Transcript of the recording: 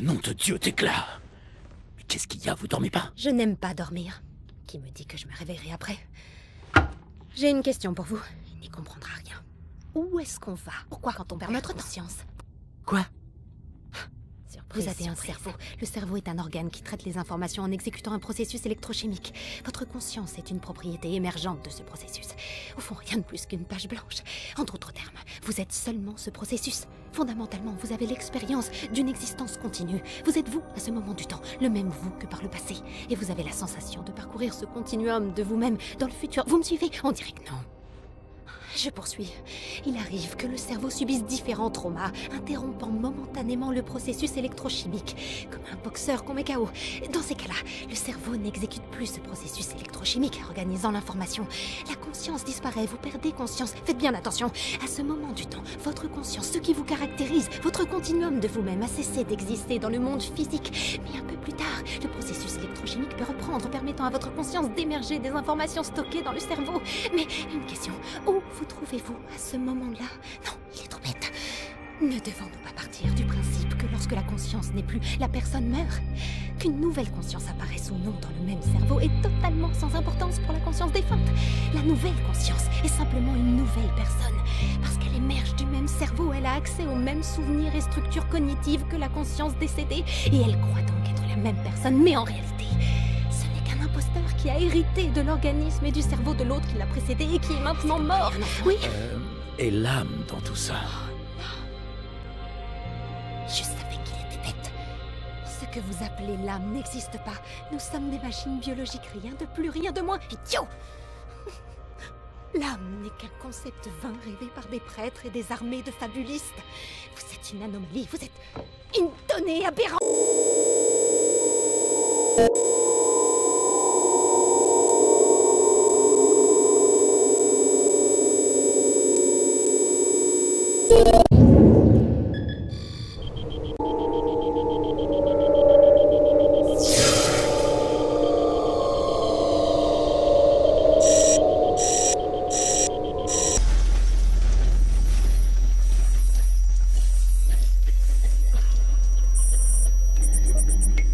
Nom de Dieu, t'éclat! Mais qu'est-ce qu'il y a, vous dormez pas? Je n'aime pas dormir. Qui me dit que je me réveillerai après? J'ai une question pour vous. Il n'y comprendra rien. Où est-ce qu'on va? Pourquoi quand on perd notre conscience? Quoi? Vous avez un cerveau. Le cerveau est un organe qui traite les informations en exécutant un processus électrochimique. Votre conscience est une propriété émergente de ce processus. Au fond, rien de plus qu'une page blanche. En d'autres termes, vous êtes seulement ce processus. Fondamentalement, vous avez l'expérience d'une existence continue. Vous êtes vous, à ce moment du temps, le même vous que par le passé. Et vous avez la sensation de parcourir ce continuum de vous-même dans le futur. Vous me suivez? On dirait que non. Je poursuis. Il arrive que le cerveau subisse différents traumas, interrompant momentanément le processus électrochimique, comme un boxeur qu'on met KO. Dans ces cas-là, le cerveau n'exécute plus ce processus électrochimique, organisant l'information. La conscience disparaît, vous perdez conscience. Faites bien attention. À ce moment du temps, votre conscience, ce qui vous caractérise, votre continuum de vous-même a cessé d'exister dans le monde physique. Mais un peu plus tard, le processus électrochimique peut reprendre, permettant à votre conscience d'émerger des informations stockées dans le cerveau. Mais une question, où vous trouvez-vous à ce moment-là? Non, il est trop bête. Ne devons-nous pas partir du principe que lorsque la conscience n'est plus, la personne meurt? Qu'une nouvelle conscience apparaisse ou non dans le même cerveau est totalement sans importance pour la conscience défunte. La nouvelle conscience est simplement une nouvelle personne. Parce qu'elle émerge du même cerveau, elle a accès aux mêmes souvenirs et structures cognitives que la conscience décédée, et elle croit donc être la même personne, mais en réalité, ce n'est qu'un imposteur qui a hérité de l'organisme et du cerveau de l'autre qui l'a précédé et qui est maintenant mort. Oui. Et l'âme dans tout ça? Je savais qu'il était bête. Ce que vous appelez l'âme n'existe pas. Nous sommes des machines biologiques, rien de plus, rien de moins. Idiot! L'âme n'est qu'un concept vain rêvé par des prêtres et des armées de fabulistes. Vous êtes une anomalie, vous êtes une donnée aberrante.